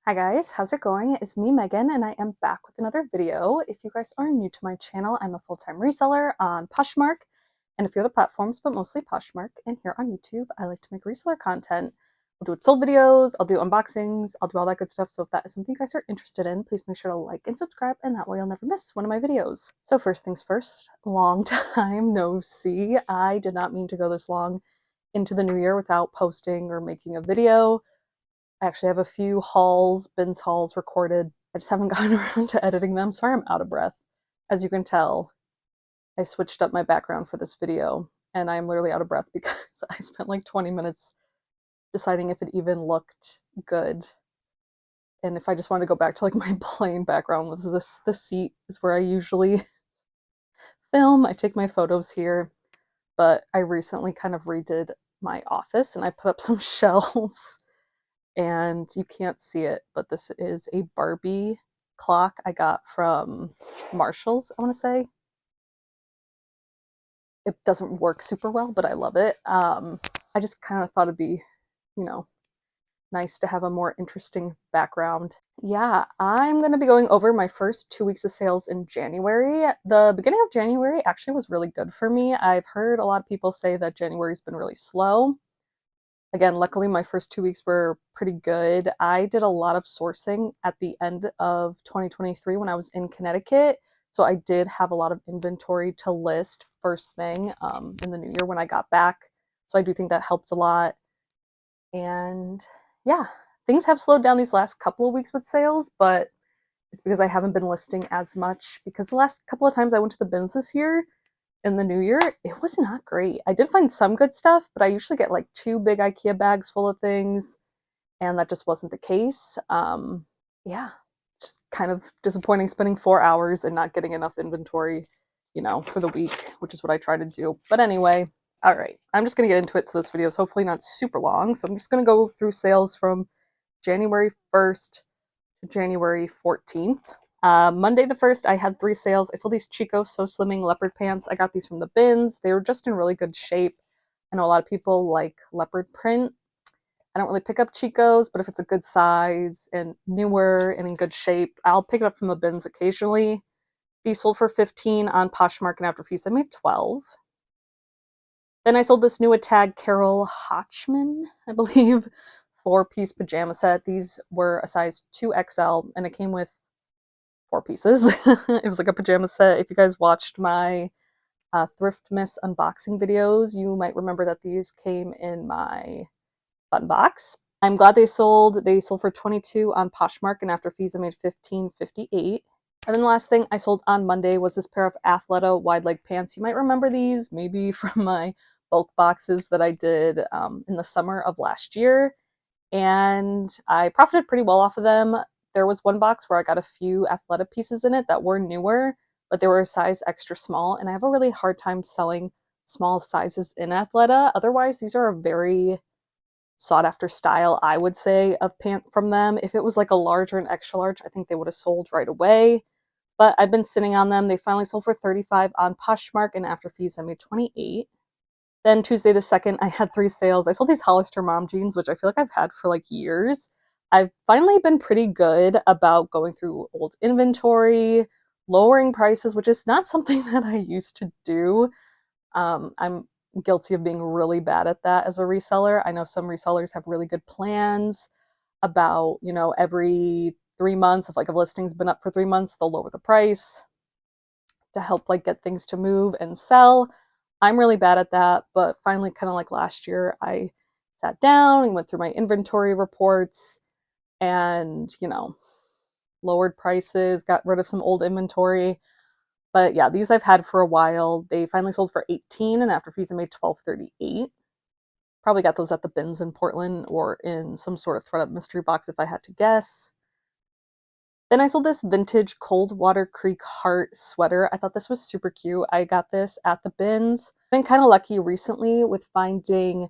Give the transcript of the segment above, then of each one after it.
Hi guys, how's it going? It's me, Megan, and I am back with another video. If you guys are new to my channel, I'm a full-time reseller on Poshmark and a few other platforms, but mostly Poshmark. And here on YouTube, I like to make reseller content. I'll do sold videos, I'll do unboxings, I'll do all that good stuff. So if that is something you guys are interested in, please make sure to like and subscribe, and that way you'll never miss one of my videos. So first things first, long time no see. I did not mean to go this long into the new year without posting or making a video. I actually have a few bins hauls recorded. I just haven't gotten around to editing them. Sorry, I'm out of breath. As you can tell, I switched up my background for this video and I'm literally out of breath because I spent like 20 minutes deciding if it even looked good. And if I just wanted to go back to like my plain background, this seat is where I usually film. I take my photos here, but I recently kind of redid my office and I put up some shelves, and you can't see it, but this is a Barbie clock I got from Marshall's, I want to say. It doesn't work super well, but I love it. I just kind of thought it'd be, you know, nice to have a more interesting background. Yeah, I'm going to be going over my first 2 weeks of sales in January. The beginning of January actually was really good for me. I've heard a lot of people say that January's been really slow. Again, luckily my first 2 weeks were pretty good. I did a lot of sourcing at the end of 2023 when I was in Connecticut. So I did have a lot of inventory to list first thing in the new year when I got back. So I do think that helps a lot. And yeah, things have slowed down these last couple of weeks with sales, but it's because I haven't been listing as much, because the last couple of times I went to the bins this year, in the new year, it was not great. I did find some good stuff, but I usually get like 2 big IKEA bags full of things, and that just wasn't the case. Yeah, just kind of disappointing spending 4 hours and not getting enough inventory, for the week, which is what I try to do. But anyway, all right, I'm just gonna get into it. So this video is hopefully not super long. So I'm just gonna go through sales from January 1st to January 14th. Monday the 1st, I had 3 sales. I sold these Chico So Slimming leopard pants. I got these from the bins. They were just in really good shape. I know a lot of people like leopard print. I don't really pick up Chicos, but if it's a good size and newer and in good shape, I'll pick it up from the bins occasionally. These sold for 15 on Poshmark, and after fees I made 12. Then I sold this new tag Carol Hochman, I believe, 4-piece pajama set. These were a size 2XL, and it came with 4 pieces. It was like a pajama set. If you guys watched my Thrift Miss unboxing videos, you might remember that these came in my fun box. I'm glad they sold. They sold for 22 on Poshmark, and after fees I made $15.58. And then the last thing I sold on Monday was this pair of Athleta wide leg pants. You might remember these maybe from my bulk boxes that I did in the summer of last year, and I profited pretty well off of them. There was one box where I got a few Athleta pieces in it that were newer, but they were a size extra small, and I have a really hard time selling small sizes in Athleta. Otherwise, these are a very sought after style, I would say, of pant from them. If it was like a large or an extra large, I think they would have sold right away. But I've been sitting on them. They finally sold for 35 on Poshmark, and after fees I made 28. Then Tuesday the 2nd, I had 3 sales. I sold these Hollister mom jeans, which I feel like I've had for like years. I've finally been pretty good about going through old inventory, lowering prices, which is not something that I used to do. I'm guilty of being really bad at that as a reseller. I know some resellers have really good plans about, every 3 months, if like a listing's been up for 3 months, they'll lower the price to help like get things to move and sell. I'm really bad at that, but finally, kind of like last year, I sat down and went through my inventory reports and, lowered prices, got rid of some old inventory. But yeah, these I've had for a while. They finally sold for 18, and after fees I made $12.38. Probably got those at the bins in Portland or in some sort of THREDUP mystery box if I had to guess. Then I sold this vintage Coldwater Creek heart sweater. I thought this was super cute. I got this at the bins. I've been kind of lucky recently with finding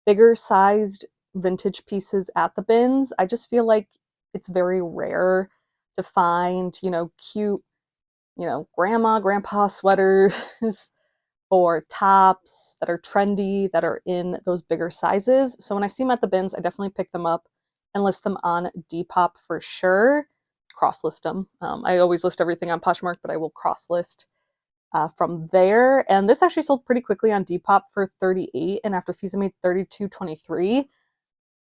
bigger sized vintage pieces at the bins. I just feel like it's very rare to find, cute, grandma, grandpa sweaters or tops that are trendy, that are in those bigger sizes. So when I see them at the bins, I definitely pick them up and list them on Depop for sure. Cross list them. I always list everything on Poshmark, but I will cross list from there. And this actually sold pretty quickly on Depop for 38, and after fees I made 32.23.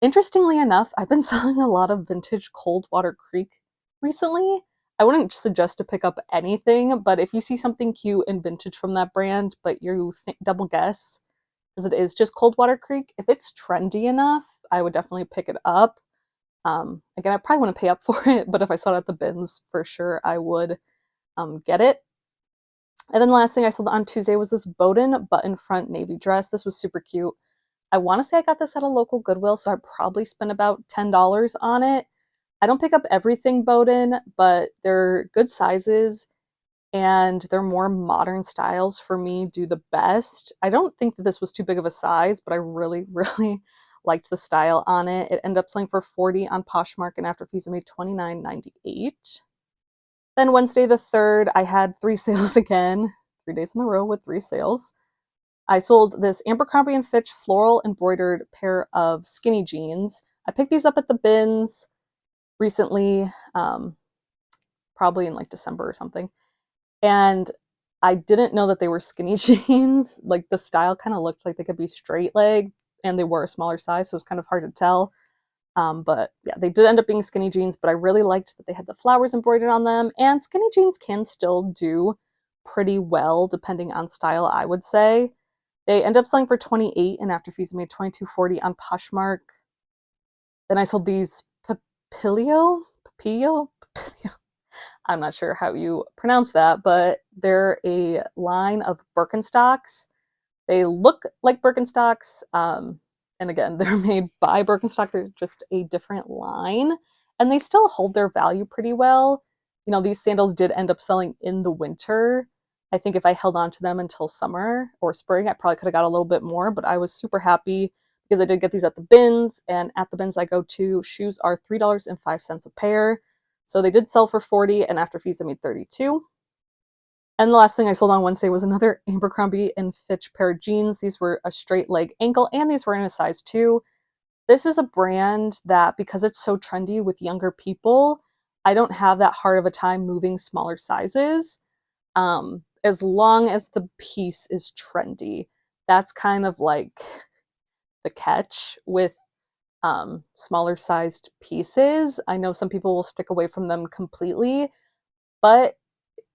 Interestingly enough, I've been selling a lot of vintage Coldwater Creek recently. I wouldn't suggest to pick up anything, but if you see something cute and vintage from that brand, but you double guess, because it is just Coldwater Creek, if it's trendy enough, I would definitely pick it up. Again, I probably wouldn't pay up for it, but if I saw it at the bins, for sure I would get it. And then the last thing I sold on Tuesday was this Bowden button front navy dress. This was super cute. I want to say I got this at a local Goodwill, so I probably spent about $10 on it. I don't pick up everything Bowden, but they're good sizes and they're more modern styles for me do the best. I don't think that this was too big of a size, but I really, really liked the style on it. It ended up selling for $40 on Poshmark, and after fees I made $29.98. Then Wednesday the 3rd, I had 3 sales again, 3 days in a row with 3 sales. I sold this Abercrombie & Fitch floral embroidered pair of skinny jeans. I picked these up at the bins recently, probably in like December or something. And I didn't know that they were skinny jeans. Like the style kind of looked like they could be straight leg, and they were a smaller size, so it was kind of hard to tell. But yeah, they did end up being skinny jeans, but I really liked that they had the flowers embroidered on them, and skinny jeans can still do pretty well depending on style, I would say. They end up selling for 28, and after fees I made 22.40 on Poshmark. Then I sold these Papilio? I'm not sure how you pronounce that, but they're a line of Birkenstocks. They look like Birkenstocks, and again, they're made by Birkenstock. They're just a different line, and they still hold their value pretty well. You know, these sandals did end up selling in the winter. I think if I held on to them until summer or spring, I probably could have got a little bit more, but I was super happy because I did get these at the bins, and at the bins I go to, shoes are $3.05 a pair. So they did sell for 40, and after fees I made 32. And the last thing I sold on Wednesday was another Abercrombie & Fitch pair of jeans. These were a straight leg ankle, and these were in a size 2. This is a brand that, because it's so trendy with younger people, I don't have that hard of a time moving smaller sizes. As long as the piece is trendy. That's kind of like the catch with smaller sized pieces. I know some people will stick away from them completely, but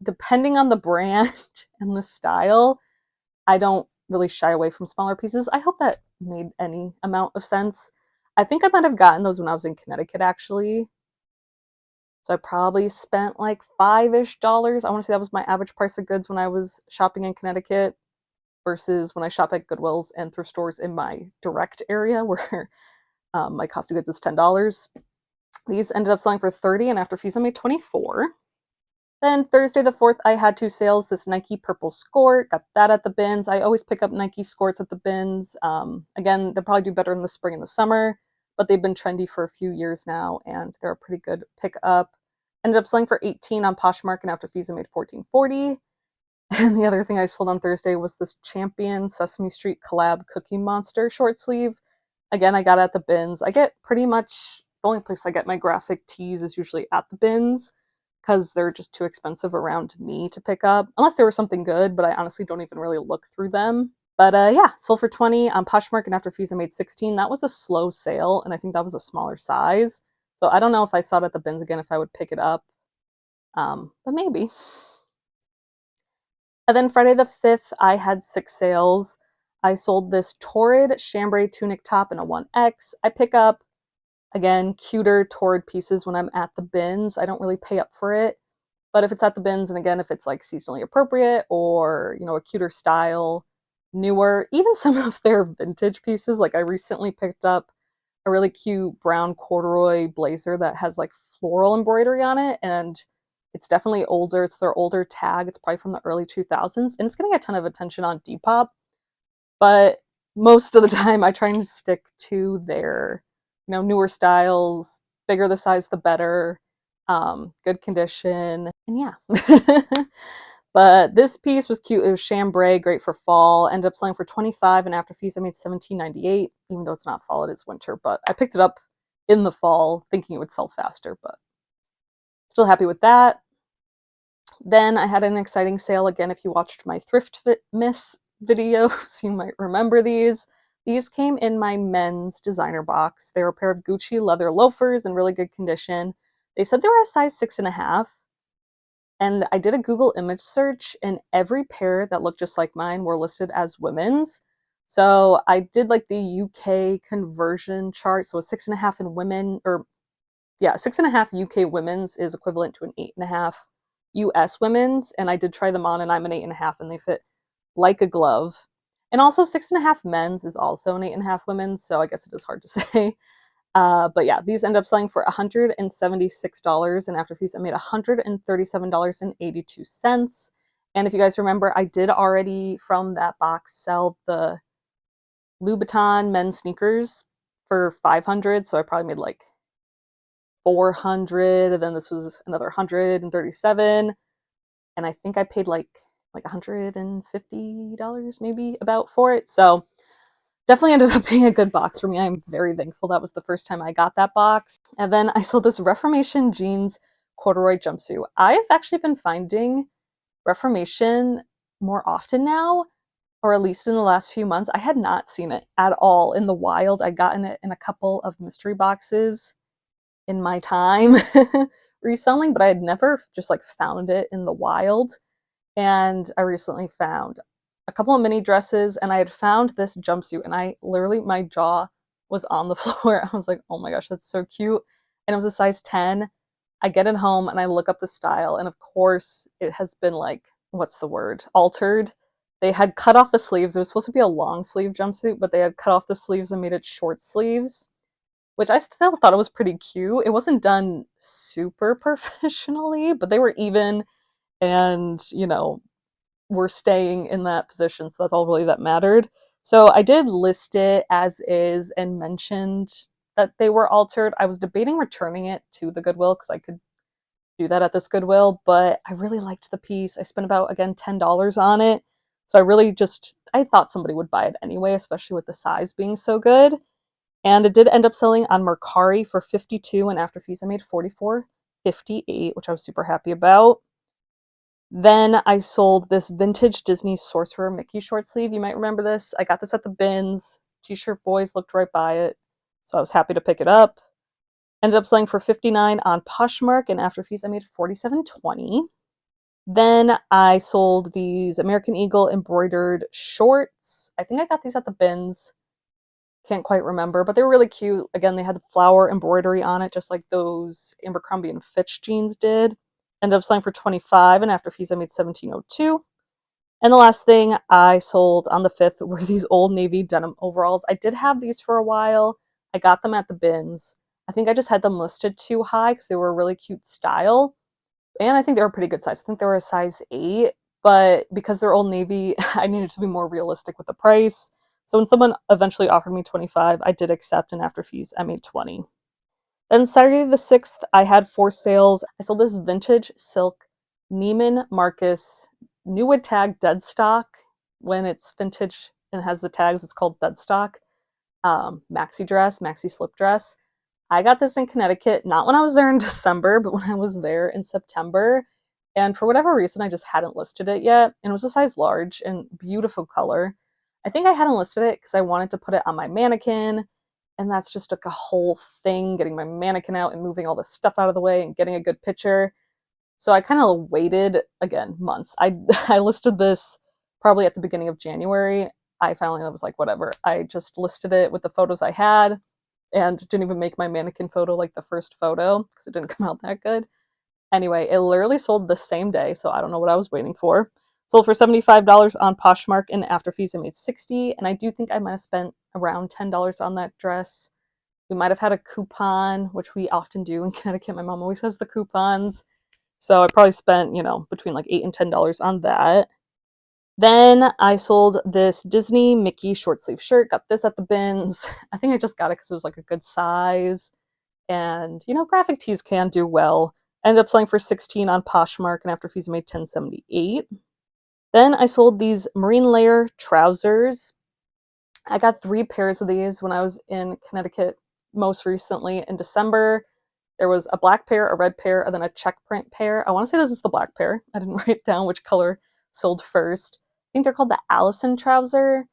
depending on the brand and the style, I don't really shy away from smaller pieces. I hope that made any amount of sense. I think I might have gotten those when I was in Connecticut, actually. So I probably spent like $5-ish. I want to say that was my average price of goods when I was shopping in Connecticut versus when I shop at Goodwills and thrift stores in my direct area where my cost of goods is $10. These ended up selling for 30, and after fees I made 24. Then Thursday the 4th, I had 2 sales. This Nike purple skort, got that at the bins. I always pick up Nike skorts at the bins. Again, they'll probably do better in the spring and the summer, but they've been trendy for a few years now, and they're a pretty good pickup. Ended up selling for 18 on Poshmark, and after fees I made 14.40. And the other thing I sold on Thursday was this Champion Sesame Street collab Cookie Monster short sleeve. Again, I got it at the bins. I get pretty much, the only place I get my graphic tees is usually at the bins because they're just too expensive around me to pick up. Unless there was something good, but I honestly don't even really look through them. But yeah, sold for 20 on Poshmark, and after fees I made 16. That was a slow sale, and I think that was a smaller size. So I don't know if I saw it at the bins again, if I would pick it up. But maybe. And then Friday the 5th, I had 6 sales. I sold this Torrid chambray tunic top in a 1X. I pick up, again, cuter Torrid pieces when I'm at the bins. I don't really pay up for it. But if it's at the bins, and again, if it's like seasonally appropriate or, you know, a cuter style, newer, even some of their vintage pieces. Like I recently picked up a really cute brown corduroy blazer that has like floral embroidery on it, and it's definitely older. It's their older tag. It's probably from the early 2000s, and it's getting a ton of attention on Depop. But most of the time, I try and stick to their, you know, newer styles. Bigger the size, the better. Good condition, and yeah. But this piece was cute. It was chambray, great for fall. Ended up selling for 25, and after fees, I made $17.98. Even though it's not fall, it is winter. But I picked it up in the fall, thinking it would sell faster, but still happy with that. Then I had an exciting sale again. If you watched my Thrift Miss videos, you might remember these. These came in my men's designer box. They were a pair of Gucci leather loafers in really good condition. They said they were a size 6.5. And I did a Google image search, and every pair that looked just like mine were listed as women's. So I did like the UK conversion chart. So a 6.5 in women, or yeah, 6.5 UK women's is equivalent to an 8.5 US women's. And I did try them on, and I'm an 8.5, and they fit like a glove. And also 6.5 men's is also an 8.5 women's. So I guess it is hard to say. But yeah, these end up selling for $176, and after fees, I made $137.82. And if you guys remember, I did already from that box sell the Louboutin men's sneakers for $500, so I probably made like $400, and then this was another $137, and I think I paid like $150 maybe about for it. So definitely ended up being a good box for me. I'm very thankful that was the first time I got that box. And then I sold this Reformation jeans corduroy jumpsuit. I've actually been finding Reformation more often now, or at least in the last few months. I had not seen it at all in the wild. I'd gotten it in a couple of mystery boxes in my time reselling, but I had never just like found it in the wild. And I recently found a couple of mini dresses, and I had found this jumpsuit, and I literally, my jaw was on the floor. I was like, oh my gosh, that's so cute. And it was a size 10. I get it home and I look up the style, and of course it has been like, what's the word, altered. They had cut off the sleeves. It was supposed to be a long sleeve jumpsuit, but they had cut off the sleeves and made it short sleeves, which I still thought it was pretty cute. It wasn't done super professionally, but they were even, and were staying in that position. So that's all really that mattered. So I did list it as is and mentioned that they were altered. I was debating returning it to the Goodwill because I could do that at this Goodwill, but I really liked the piece. I spent about, again, $10 on it. So I thought somebody would buy it anyway, especially with the size being so good. And it did end up selling on Mercari for 52, and after fees I made 44.58, which I was super happy about. Then I sold this vintage Disney Sorcerer Mickey short sleeve. You might remember this. I got this at the bins. T-shirt boys looked right by it, so I was happy to pick it up. Ended up selling for 59 on Poshmark, and after fees I made 47.20. Then I sold these American Eagle embroidered shorts. I think I got these at the bins. Can't quite remember, but they were really cute. Again, they had the flower embroidery on it, just like those Abercrombie and Fitch jeans did. Ended up selling for 25, and after fees I made 17.02. And the last thing I sold on the 5th were these Old Navy denim overalls. I did have these for a while. I got them at the bins. I think I just had them listed too high because they were a really cute style. And I think they were a pretty good size. I think they were a size 8, but because they're Old Navy, I needed to be more realistic with the price. So when someone eventually offered me 25, I did accept, and after fees, I made 20. Then Saturday the 6th, I had 4 sales. I sold this vintage silk Neiman Marcus new with tag dead stock. When it's vintage and has the tags, it's called dead stock. Maxi slip dress. I got this in Connecticut, not when I was there in December, but when I was there in September. And for whatever reason, I just hadn't listed it yet. And it was a size large and beautiful color. I think I hadn't listed it because I wanted to put it on my mannequin. And that's just like a whole thing, getting my mannequin out and moving all the stuff out of the way and getting a good picture. So I kind of waited, again, months. I listed this probably at the beginning of January. I finally was like, whatever. I just listed it with the photos I had and didn't even make my mannequin photo like the first photo because it didn't come out that good. Anyway, it literally sold the same day, so I don't know what I was waiting for. Sold for $75 on Poshmark, and after fees I made 60, and I do think I might have spent around $10 on that dress. We might have had a coupon, which we often do in Connecticut. My mom always has the coupons. So I probably spent, between like $8 and $10 on that. Then I sold this Disney Mickey short sleeve shirt. Got this at the bins. I think I just got it because it was like a good size. And, graphic tees can do well. Ended up selling for 16 on Poshmark, and after fees I made 10.78. Then I sold these marine layer trousers. I got 3 pairs of these when I was in Connecticut most recently in December. There was a black pair, a red pair, and then a check print pair. I want to say this is the black pair. I didn't write down which color sold first. I think they're called the Allison trouser.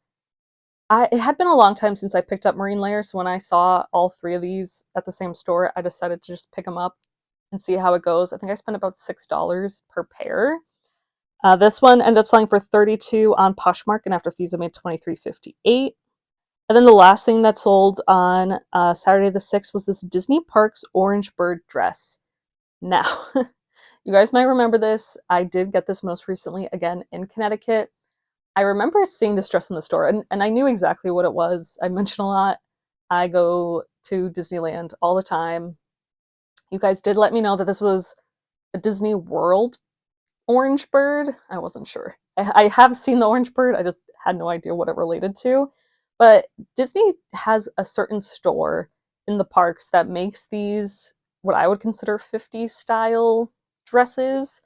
It had been a long time since I picked up marine layers, so when I saw all three of these at the same store, I decided to just pick them up and see how it goes. I think I spent about $6 per pair. This one ended up selling for $32 on Poshmark, and after fees I made $23.58. And then the last thing that sold on Saturday the 6th was this Disney Parks orange bird dress. Now, you guys might remember this. I did get this most recently, again, in Connecticut. I remember seeing this dress in the store, and I knew exactly what it was. I mentioned a lot. I go to Disneyland all the time. You guys did let me know that this was a Disney World orange bird. I wasn't sure. I have seen the orange bird. I just had no idea what it related to. But Disney has a certain store in the parks that makes these, what I would consider 50s style dresses.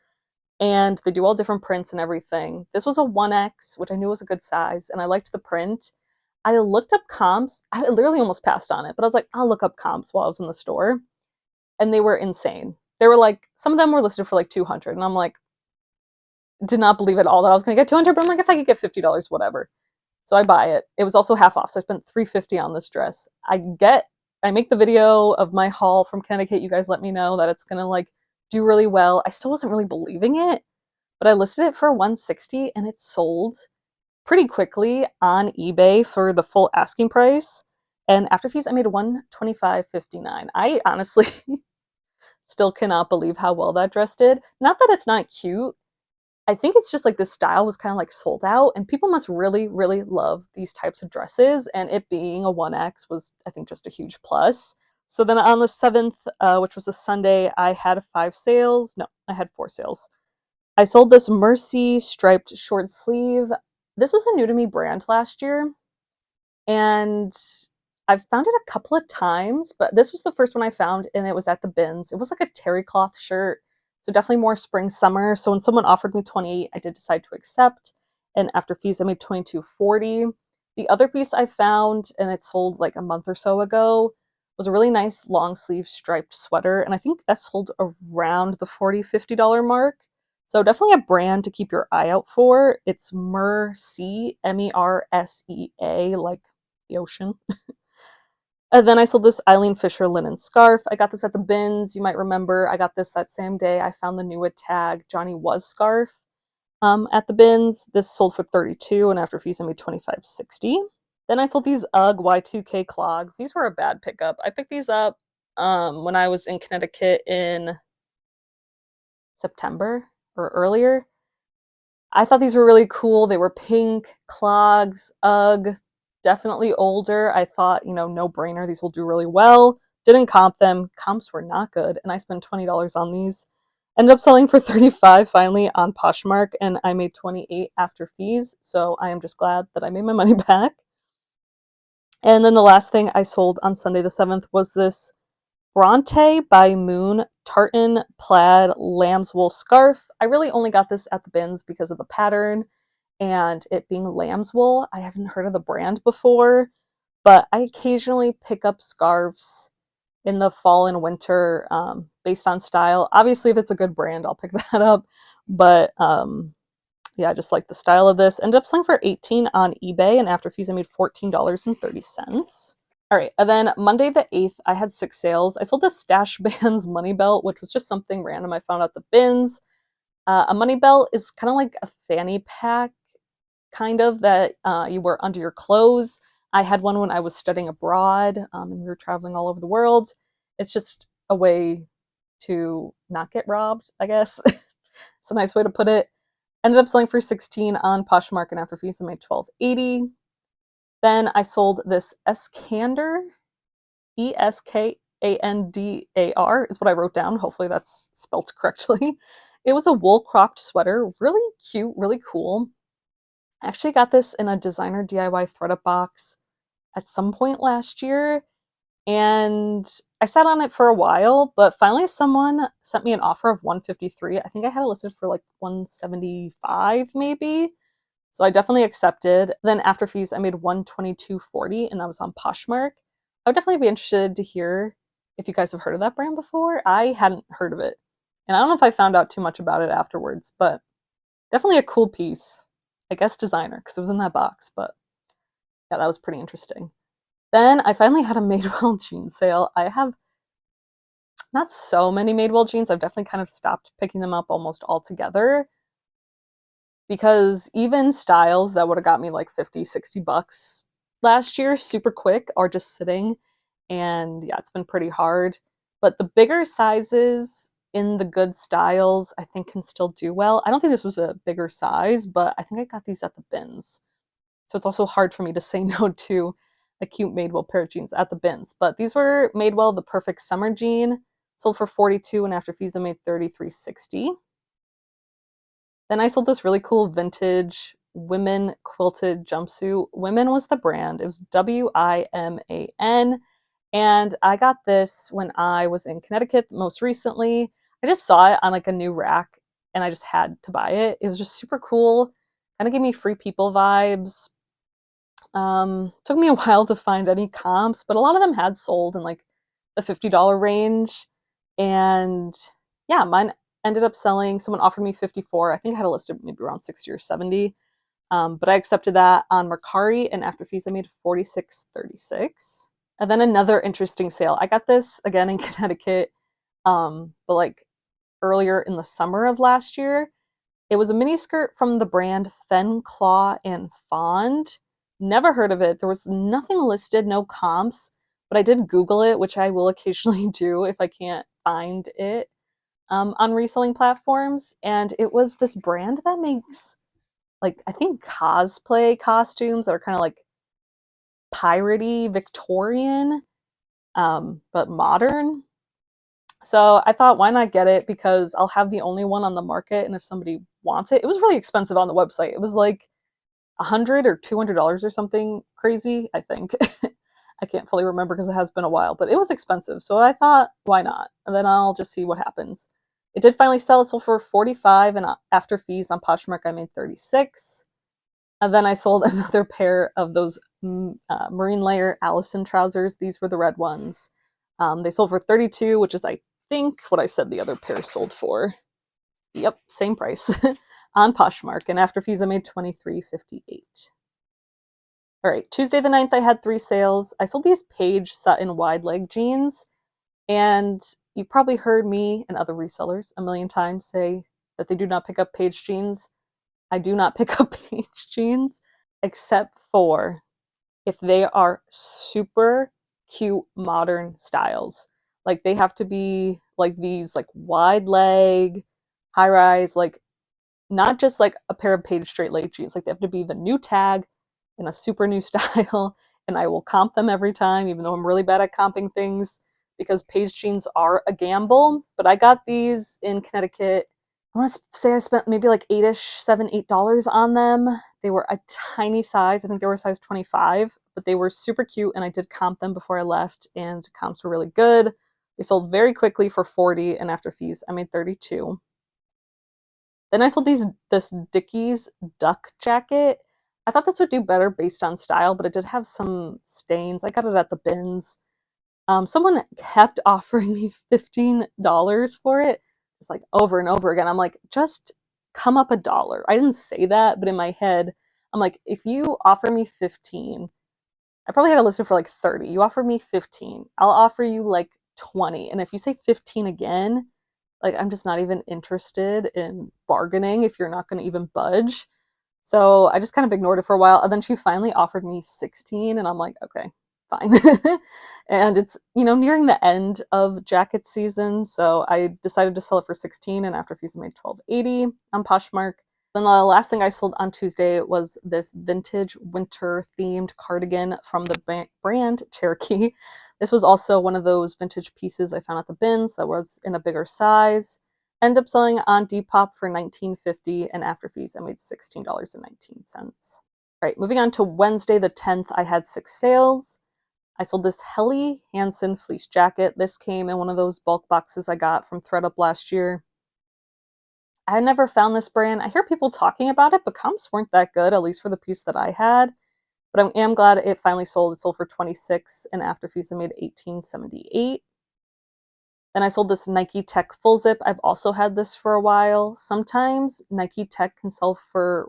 And they do all different prints and everything. This was a 1X, which I knew was a good size, and I liked the print. I looked up comps. I literally almost passed on it, but I was like, I'll look up comps while I was in the store. And they were insane. They were like, some of them were listed for like 200, and I'm like, did not believe at all that I was going to get 200, but I'm like, if I could get $50, whatever. So I buy it. It was also half off, so I spent $350 on this dress. I make the video of my haul from Connecticut. You guys let me know that it's going to like do really well. I still wasn't really believing it, but I listed it for $160 and it sold pretty quickly on eBay for the full asking price. And after fees, I made $125.59. I honestly still cannot believe how well that dress did. Not that it's not cute. I think it's just like this style was kind of like sold out, and people must really, really love these types of dresses. And it being a 1X was, I think, just a huge plus. So then on the 7th, which was a Sunday, I had 5 sales. No, I had 4 sales. I sold this Mercy striped short sleeve. This was a new to me brand last year, and I've found it a couple of times, but this was the first one I found, and it was at the bins. It was like a terry cloth shirt, so definitely more spring summer. So when someone offered me 28, I did decide to accept, and after fees I made $22.40. The other piece I found, and it sold like a month or so ago, was a really nice long sleeve striped sweater, and I think that sold around the $40-50 mark. So definitely a brand to keep your eye out for. It's Mercy, Mersea, like the ocean. And then I sold this Eileen Fisher linen scarf. I got this at the bins. You might remember I got this that same day. I found the new tag Johnny Was scarf at the bins. This sold for $32, and after fees I made $25.60. Then I sold these UGG Y2K clogs. These were a bad pickup. I picked these up when I was in Connecticut in September or earlier. I thought these were really cool. They were pink clogs, UGG, definitely older. I thought, no brainer, these will do really well. Didn't comp them. Comps were not good, and I spent $20 on these. Ended up selling for $35 finally on Poshmark, and I made $28 after fees, so I am just glad that I made my money back. And then the last thing I sold on Sunday the 7th was this Bronte by Moon tartan plaid lamb's wool scarf. I really only got this at the bins because of the pattern and it being lamb's wool. I haven't heard of the brand before, but I occasionally pick up scarves in the fall and winter based on style. Obviously, if it's a good brand, I'll pick that up. But yeah, I just like the style of this. Ended up selling for $18 on eBay, and after fees, I made $14.30. All right, and then Monday the 8th, I had 6 sales. I sold this Stash Bands money belt, which was just something random I found at the bins. A money belt is kind of like a fanny pack, kind of, that you wear under your clothes. I had one when I was studying abroad, and we were traveling all over the world. It's just a way to not get robbed, I guess. It's a nice way to put it. Ended up selling for $16 on Poshmark, and after fees, I made $12.80. Then I sold this Escandar, Eskandar is what I wrote down. Hopefully that's spelt correctly. It was a wool cropped sweater, really cute, really cool. I actually got this in a designer DIY THREDUP box at some point last year, and I sat on it for a while, but finally someone sent me an offer of $153. I think I had it listed for like $175 maybe. So I definitely accepted. Then after fees, I made $122.40, and that was on Poshmark. I would definitely be interested to hear if you guys have heard of that brand before. I hadn't heard of it. And I don't know if I found out too much about it afterwards, but definitely a cool piece. I guess designer, because it was in that box, but yeah, that was pretty interesting. Then I finally had a Madewell jean sale. I have not so many Madewell jeans. I've definitely kind of stopped picking them up almost altogether because even styles that would have got me like 50, 60 bucks last year super quick are just sitting. And yeah, it's been pretty hard. But the bigger sizes in the good styles, I think can still do well. I don't think this was a bigger size, but I think I got these at the bins. So it's also hard for me to say no to a cute Madewell pair of jeans at the bins. But these were Madewell the perfect summer jean, sold for 42, and after fees I made 33.60. Then I sold this really cool vintage women quilted jumpsuit. Women was the brand. It was WIMAN. And I got this when I was in Connecticut most recently. I just saw it on like a new rack and I just had to buy it. It was just super cool. Kind of gave me free people vibes. Took me a while to find any comps, but a lot of them had sold in like the $50 range. And yeah, mine ended up selling. Someone offered me 54. I think I had it listed maybe around 60 or 70. But I accepted that on Mercari, and after fees, I made 46.36. And then another interesting sale. I got this again in Connecticut, but like earlier in the summer of last year. It was a mini skirt from the brand Fen Claw and Fond. Never heard of it. There was nothing listed, no comps, but I did Google it, which I will occasionally do if I can't find it on reselling platforms. And it was this brand that makes, like, I think cosplay costumes that are kind of like piratey Victorian, but modern. So I thought, why not get it? Because I'll have the only one on the market, and if somebody wants it, it was really expensive on the website. It was like $100 or $200 or something crazy, I think. I can't fully remember because it has been a while, but it was expensive. So I thought, why not? And then I'll just see what happens. It did finally sell. It sold for 45, and after fees on Poshmark, I made 36. And then I sold another pair of those marine layer Allison trousers. These were the red ones. They sold for 32, which is, I think, what I said the other pair sold for. Yep, same price on Poshmark. And after fees, I made 23.58. All right, Tuesday the 9th, I had 3 sales. I sold these Paige Sutton wide leg jeans. And you probably heard me and other resellers a million times say that they do not pick up Paige jeans. I do not pick up Paige jeans, except for if they are super cute modern styles. Like they have to be like these like wide leg, high rise, like not just like a pair of Paige straight leg jeans. Like they have to be the new tag in a super new style. And I will comp them every time, even though I'm really bad at comping things because Paige jeans are a gamble. But I got these in Connecticut. I want to say I spent maybe like $8-ish, $7, $8 on them. They were a tiny size. I think they were size 25, but they were super cute, and I did comp them before I left, and comps were really good. They sold very quickly for 40, and after fees, I made 32. Then I sold this Dickies duck jacket. I thought this would do better based on style, but it did have some stains. I got it at the bins. Someone kept offering me $15 for it, just like over and over again. I'm like, just come up $1. I didn't say that, but in my head, I'm like, if you offer me 15, I probably had it listed for like 30. You offer me 15, I'll offer you like 20. And if you say 15 again, like I'm just not even interested in bargaining if you're not going to even budge. So I just kind of ignored it for a while. And then she finally offered me 16, and I'm like, okay, fine. And it's, nearing the end of jacket season. So I decided to sell it for 16, and after fees I made 12.80 on Poshmark. Then the last thing I sold on Tuesday was this vintage winter themed cardigan from the brand Cherokee. This was also one of those vintage pieces I found at the bins that was in a bigger size. Ended up selling on Deopop for $19.50, and after fees I made $16.19. All right, moving on to Wednesday the 10th, I had 6 sales. I sold this Helly Hansen fleece jacket. This came in one of those bulk boxes I got from THREDUP last year. I had never found this brand. I hear people talking about it, but comps weren't that good, at least for the piece that I had. but I am glad it finally sold. It sold for 26, and after fees I made 18.78. Then I sold this Nike Tech full zip. I've also had this for a while. Sometimes Nike Tech can sell for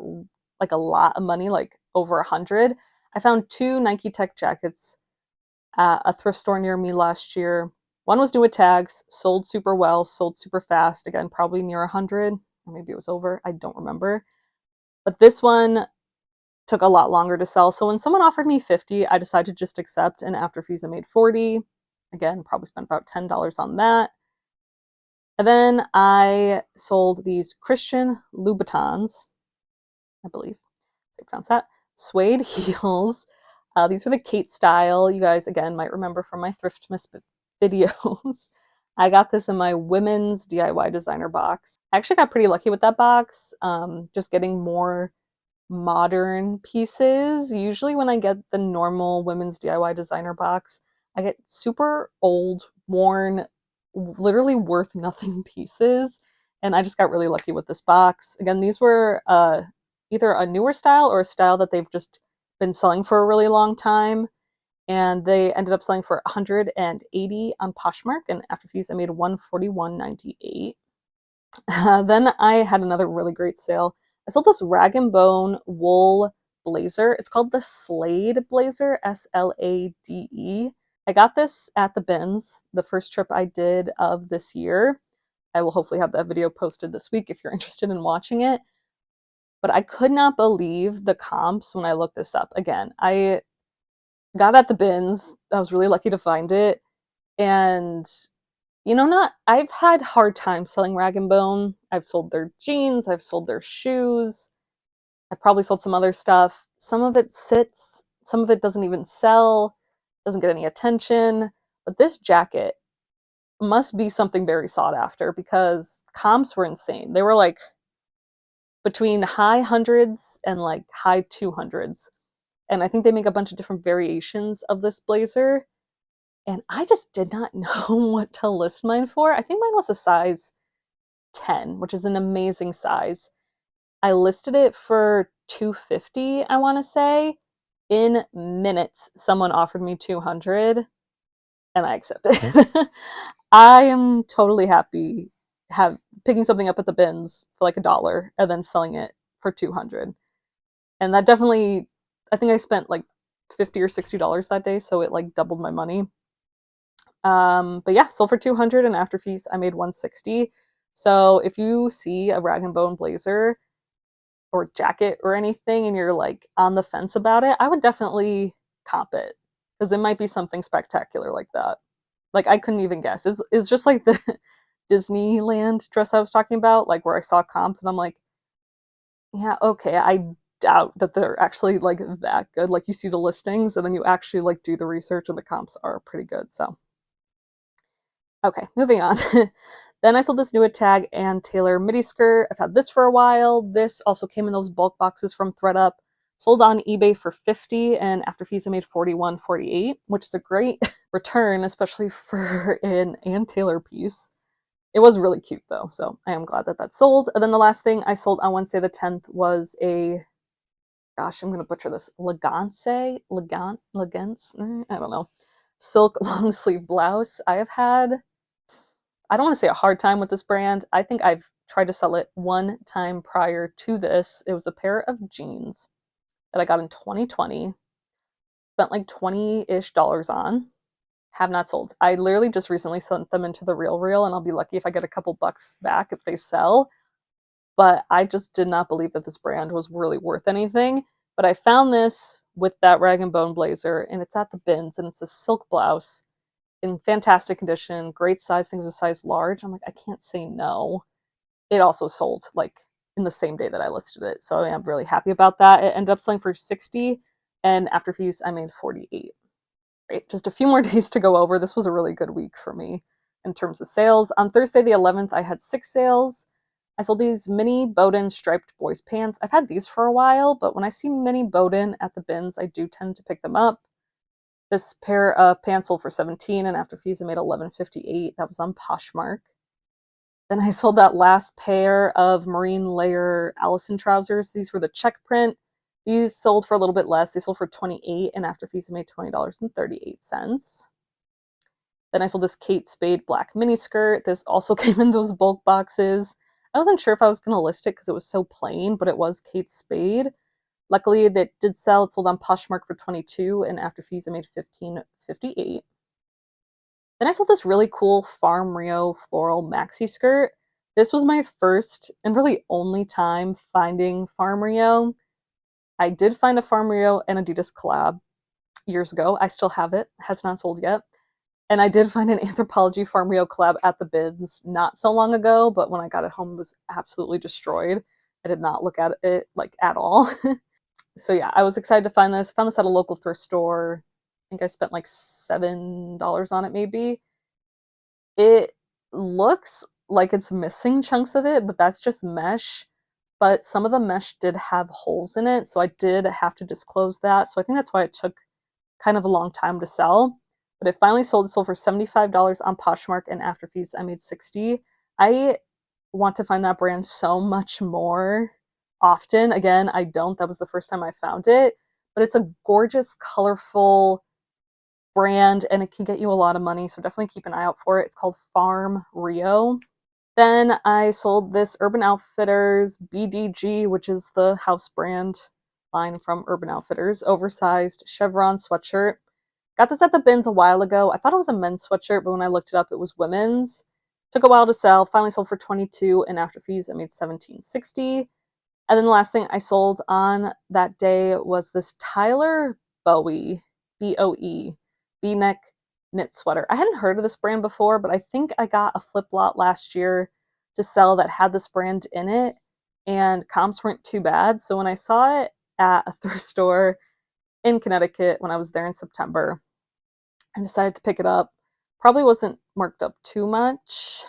like a lot of money, like over 100. I found 2 Nike Tech jackets at a thrift store near me last year. One was new with tags, sold super well, sold super fast. Again, probably near 100, or maybe it was over. I don't remember. But this one took a lot longer to sell. So when someone offered me 50, I decided to just accept, and after fees I made 40. Again, probably spent about $10 on that. And then I sold these Christian Louboutins, I believe, I pronounce that, suede heels. These were the Kate style. You guys, again, might remember from my Thriftmas videos. I got this in my women's DIY designer box. I actually got pretty lucky with that box, just getting more modern pieces. Usually when I get the normal women's DIY designer box, I get super old, worn, literally worth nothing pieces. And I just got really lucky with this box. Again, these were either a newer style or a style that they've just been selling for a really long time. And they ended up selling for 180 on Poshmark, and after fees I made 141.98. Then I had another really great sale. I sold this rag and bone wool blazer. It's called the Slade blazer, Slade. I got this at the bins, the first trip I did of this year. I will hopefully have that video posted this week if you're interested in watching it. But I could not believe the comps when I looked this up. Again, I got at the bins. I was really lucky to find it. And I've had hard times selling rag and bone. I've sold their jeans, I've sold their shoes. I probably sold some other stuff. Some of it sits, some of it doesn't even sell, doesn't get any attention. But this jacket must be something very sought after because comps were insane. They were like between high hundreds and like high 200s. And I think they make a bunch of different variations of this blazer. And I just did not know what to list mine for. I think mine was a size 10, which is an amazing size. I listed it for 250, I want to say. In minutes, someone offered me 200 and I accepted. I am totally happy picking something up at the bins for like $1 and then selling it for 200. And that definitely, I think I spent like $50 or $60 that day, so it like doubled my money. But yeah, sold for 200, and after fees I made 160. So if you see a rag and bone blazer or jacket or anything and you're like on the fence about it, I would definitely comp it because it might be something spectacular like that. Like I couldn't even guess. It's just like the Disneyland dress I was talking about, like where I saw comps and I'm like, yeah, okay, I doubt that they're actually like that good. Like you see the listings and then you actually like do the research and the comps are pretty good. So okay, moving on. Then I sold this new tag and Taylor midi skirt. I've had this for a while. This also came in those bulk boxes from THREDUP. Sold on eBay for 50, and after fees I made 41.48, which is a great return, especially for an Ann Taylor piece. It was really cute though, so I am glad that that sold. And then the last thing I sold on Wednesday the 10th was a, gosh, I'm gonna butcher this, Legance, I don't know, silk long sleeve blouse. I have had, I don't want to say a hard time with this brand. I think I've tried to sell it one time prior to this. It was a pair of jeans that I got in 2020. Spent like 20-ish dollars on. Have not sold. I literally just recently sent them into the RealReal, and I'll be lucky if I get a couple bucks back if they sell. But I just did not believe that this brand was really worth anything. But I found this with that rag and bone blazer, and it's at the bins, and it's a silk blouse in fantastic condition, great size. I think it was a size large. I'm like, I can't say no. It also sold like in the same day that I listed it. So I'm really happy about that. It ended up selling for 60, and after fees I made 48. Great. Just a few more days to go over. This was a really good week for me in terms of sales. On Thursday the 11th, I had 6 sales. I sold these mini Bowden striped boys pants. I've had these for a while, but when I see mini Bowden at the bins, I do tend to pick them up. This pair of pants sold for 17, and after fees I made 11.58. That was on Poshmark. Then I sold that last pair of marine layer Allison trousers. These were the check print. These sold for a little bit less. They sold for $28, and after fees I made $20.38. Then I sold this Kate Spade black mini skirt. This also came in those bulk boxes. I wasn't sure if I was going to list it because it was so plain, but it was Kate Spade. Luckily, that did sell. It sold on Poshmark for $22, and after fees I made $15.58. Then I sold this really cool Farm Rio floral maxi skirt. This was my first and really only time finding Farm Rio. I did find a Farm Rio and Adidas collab years ago. I still have it. Has not sold yet. And I did find an Anthropologie Farm Rio collab at the bins not so long ago, but when I got it home, it was absolutely destroyed. I did not look at it like at all. So yeah, I was excited to find this. Found this at a local thrift store. I think I spent like $7 on it maybe. It looks like it's missing chunks of it, but that's just mesh. But some of the mesh did have holes in it, so I did have to disclose that. So I think that's why it took kind of a long time to sell. But it finally sold. It sold for $75 on Poshmark, and after fees I made $60. I want to find that brand so much more often. Again, I don't. That was the first time I found it. But it's a gorgeous, colorful brand, and it can get you a lot of money, so definitely keep an eye out for it. It's called Farm Rio. Then I sold this Urban Outfitters BDG, which is the house brand line from Urban Outfitters, oversized chevron sweatshirt. Got this at the bins a while ago. I thought it was a men's sweatshirt, but when I looked it up, it was women's. Took a while to sell, finally sold for $22, and after fees I made $17.60. And then the last thing I sold on that day was this Tyler Bowie, B-O-E, V-neck knit sweater. I hadn't heard of this brand before, but I think I got a flip lot last year to sell that had this brand in it, and comps weren't too bad. So when I saw it at a thrift store in Connecticut when I was there in September, I decided to pick it up. Probably wasn't marked up too much.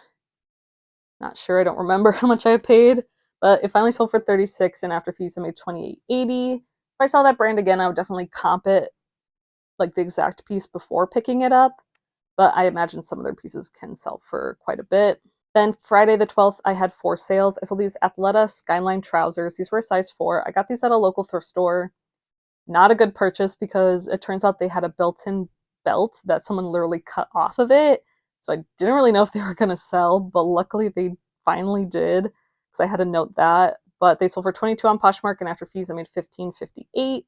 Not sure, I don't remember how much I paid, but it finally sold for $36, and after fees I made $28.80. If I saw that brand again, I would definitely comp it like the exact piece before picking it up, but I imagine some of their pieces can sell for quite a bit. Then Friday the 12th, I had 4 sales. I sold these Athleta Skyline trousers. These were a size 4. I got these at a local thrift store. Not a good purchase because it turns out they had a built-in belt that someone literally cut off of it. So I didn't really know if they were going to sell, but luckily they finally did because I had to note that. But they sold for $22 on Poshmark, and after fees I made $15.58.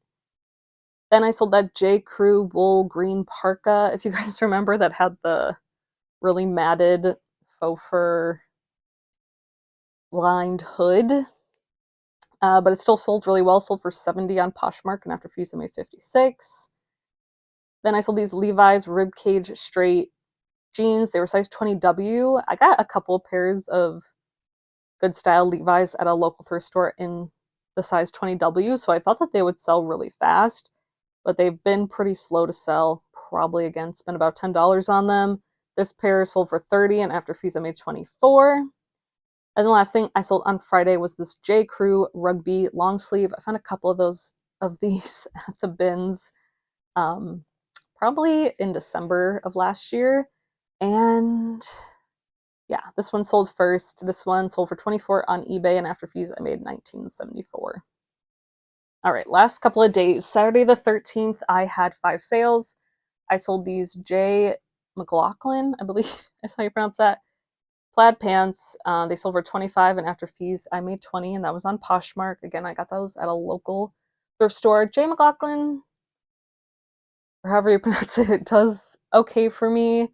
Then I sold that J. Crew wool green parka, if you guys remember, that had the really matted faux fur lined hood. But it still sold really well. Sold for $70 on Poshmark, and after fees I made $56. Then I sold these Levi's ribcage straight jeans. They were size 20W. I got a couple pairs of good style Levi's at a local thrift store in the size 20W, so I thought that they would sell really fast, but they've been pretty slow to sell. Probably, again, spent about $10 on them. This pair sold for $30, and after fees I made $24. And the last thing I sold on Friday was this J. Crew rugby long sleeve. I found a couple of these at the bins, probably in December of last year. And yeah, this one sold first. This one sold for $24 on eBay, and after fees I made $19.74. All right, last couple of days. Saturday the 13th, I had 5 sales. I sold these J. McLaughlin, I believe is how you pronounce that, plaid pants. They sold for $25, and after fees I made $20, and that was on Poshmark. Again, I got those at a local thrift store. J. McLaughlin, or however you pronounce it, does okay for me.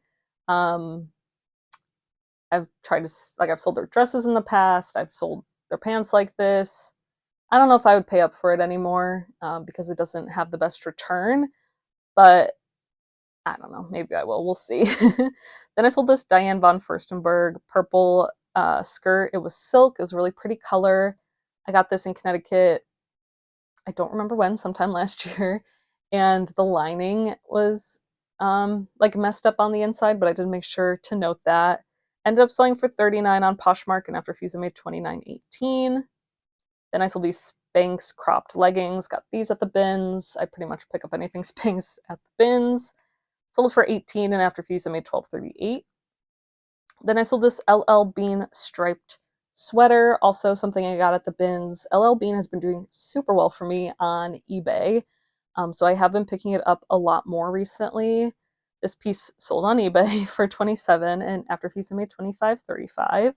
I've tried to, like, I've sold their dresses in the past. I've sold their pants like this. I don't know if I would pay up for it anymore because it doesn't have the best return, but I don't know. Maybe I will. We'll see. Then I sold this Diane von Furstenberg purple skirt. It was silk. It was a really pretty color. I got this in Connecticut. I don't remember when, sometime last year. And the lining was like messed up on the inside, but I did make sure to note that. Ended up selling for $39 on Poshmark, and after fees I made $29.18. Then I sold these Spanx cropped leggings. Got these at the bins. I pretty much pick up anything Spanx at the bins. Sold for $18, and after fees I made $12.38. Then I sold this LL Bean striped sweater, also something I got at the bins. LL Bean has been doing super well for me on eBay. So I have been picking it up a lot more recently. This piece sold on eBay for $27, and after fees I made $25.35.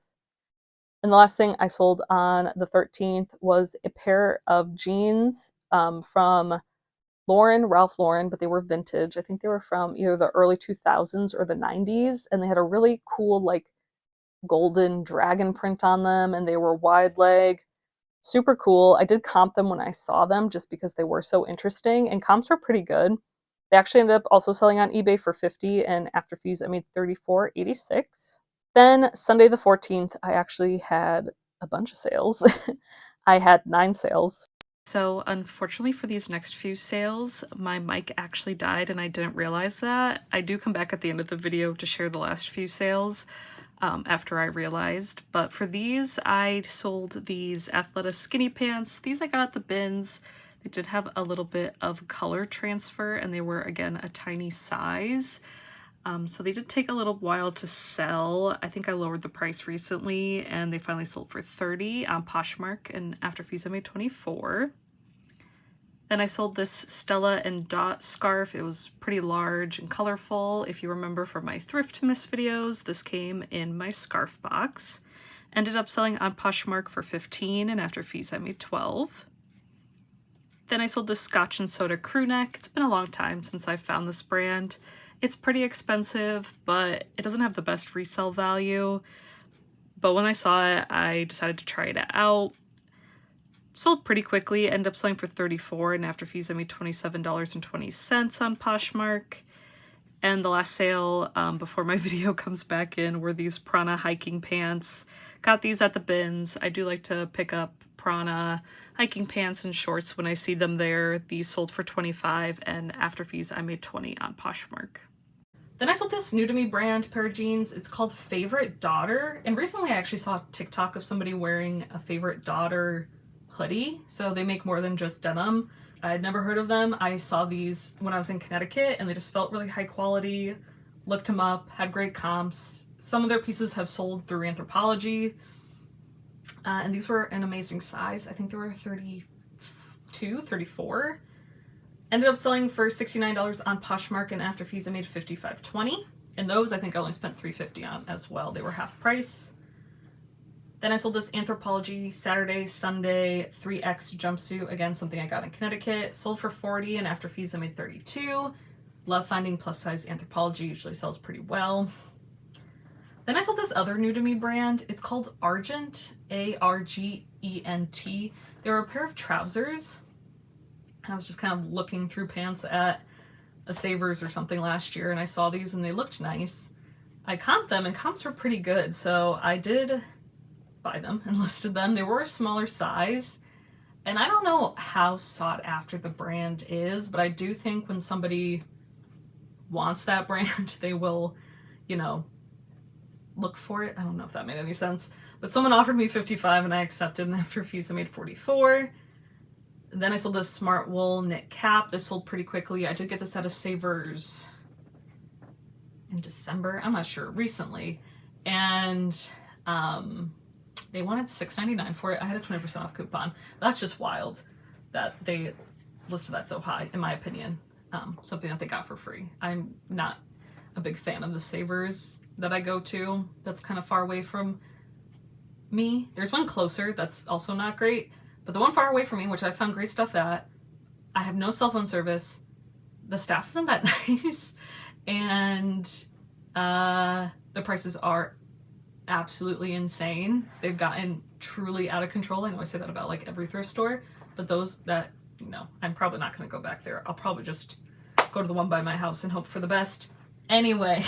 And the last thing I sold on the 13th was a pair of jeans from Ralph Lauren, but they were vintage. I think they were from either the early 2000s or the 90s, and they had a really cool like golden dragon print on them, and they were wide leg, super cool. I did comp them when I saw them just because they were so interesting, and comps were pretty good. They actually ended up also selling on eBay for $50, and after fees I made $34.86. Then Sunday the 14th, I actually had a bunch of sales. I had 9 sales. So unfortunately for these next few sales, my mic actually died and I didn't realize that. I do come back at the end of the video to share the last few sales after I realized. But for these, I sold these Athleta skinny pants. These I got at the bins. They did have a little bit of color transfer and they were, again, a tiny size. So they did take a little while to sell. I think I lowered the price recently and they finally sold for $30 on Poshmark, and after fees I made $24. Then I sold this Stella and Dot scarf. It was pretty large and colorful. If you remember from my thrift miss videos, this came in my scarf box. Ended up selling on Poshmark for $15, and after fees I made $12. Then I sold this Scotch and Soda crew neck. It's been a long time since I found this brand. It's pretty expensive, but it doesn't have the best resale value. But when I saw it, I decided to try it out. Sold pretty quickly, ended up selling for $34, and after fees I made $27.20 on Poshmark. And the last sale before my video comes back in were these Prana hiking pants. Got these at the bins. I do like to pick up Prana hiking pants and shorts when I see them there. These sold for $25, and after fees I made $20 on Poshmark. Then I sold this new to me brand pair of jeans. It's called Favorite Daughter, and recently I actually saw a TikTok of somebody wearing a Favorite Daughter hoodie. So they make more than just denim. I had never heard of them. I saw these when I was in Connecticut and they just felt really high quality. Looked them up, had great comps. Some of their pieces have sold through Anthropology. And these were an amazing size. I think they were 32, 34. Ended up selling for $69 on Poshmark, and after fees I made $55.20. And those I think I only spent $3.50 on as well. They were half price. Then I sold this Anthropology Saturday, Sunday 3X jumpsuit. Again, something I got in Connecticut. Sold for $40, and after fees I made $32. Love finding plus size Anthropology, usually sells pretty well. Then I sold this other new to me brand. It's called Argent, A-R-G-E-N-T. They were a pair of trousers. I was just kind of looking through pants at a Savers or something last year, and I saw these and they looked nice. I comped them and comps were pretty good, so I did buy them and listed them. They were a smaller size, and I don't know how sought after the brand is, but I do think when somebody wants that brand, they will, you know, look for it. I don't know if that made any sense, but someone offered me $55 and I accepted, and after fees I made $44. And then I sold this Smart Wool knit cap. This sold pretty quickly. I did get this at a Savers in December, I'm not sure, recently, and they wanted $6.99 for it. I had a 20% off coupon. That's just wild that they listed that so high, in my opinion. Something that they got for free. I'm not a big fan of the Savers that I go to. That's kind of far away from me. There's one closer that's also not great, but the one far away from me, which I found great stuff at, I have no cell phone service. The staff isn't that nice, and the prices are absolutely insane. They've gotten truly out of control. I know I say that about like every thrift store, but those that, you know, I'm probably not going to go back there. I'll probably just go to the one by my house and hope for the best. Anyway,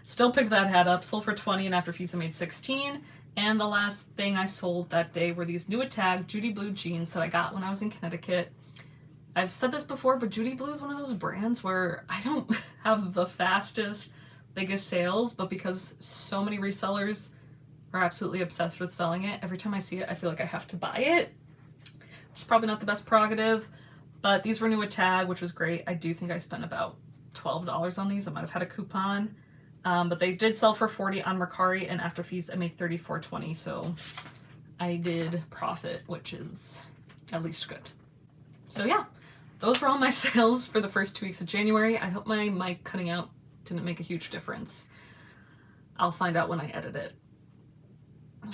still picked that hat up, sold for $20, and after fees I made $16. And the last thing I sold that day were these New Tag Judy Blue jeans that I got when I was in Connecticut. I've said this before, but Judy Blue is one of those brands where I don't have the fastest, biggest sales, but because so many resellers are absolutely obsessed with selling it, every time I see it, I feel like I have to buy it, which is probably not the best prerogative, but these were New Tag, which was great. I do think I spent about $12 on these. I might have had a coupon. But they did sell for $40 on Mercari, and after fees I made $34.20, so I did profit, which is at least good. So yeah, those were all my sales for the first 2 weeks of January. I hope my mic cutting out didn't make a huge difference. I'll find out when I edit it.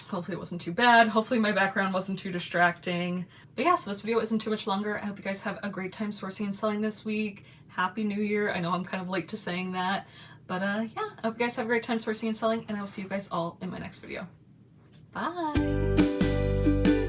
Hopefully it wasn't too bad. Hopefully my background wasn't too distracting. But yeah, so this video isn't too much longer. I hope you guys have a great time sourcing and selling this week. Happy New Year. I know I'm kind of late to saying that, but yeah, I hope you guys have a great time sourcing and selling, and I will see you guys all in my next video. Bye!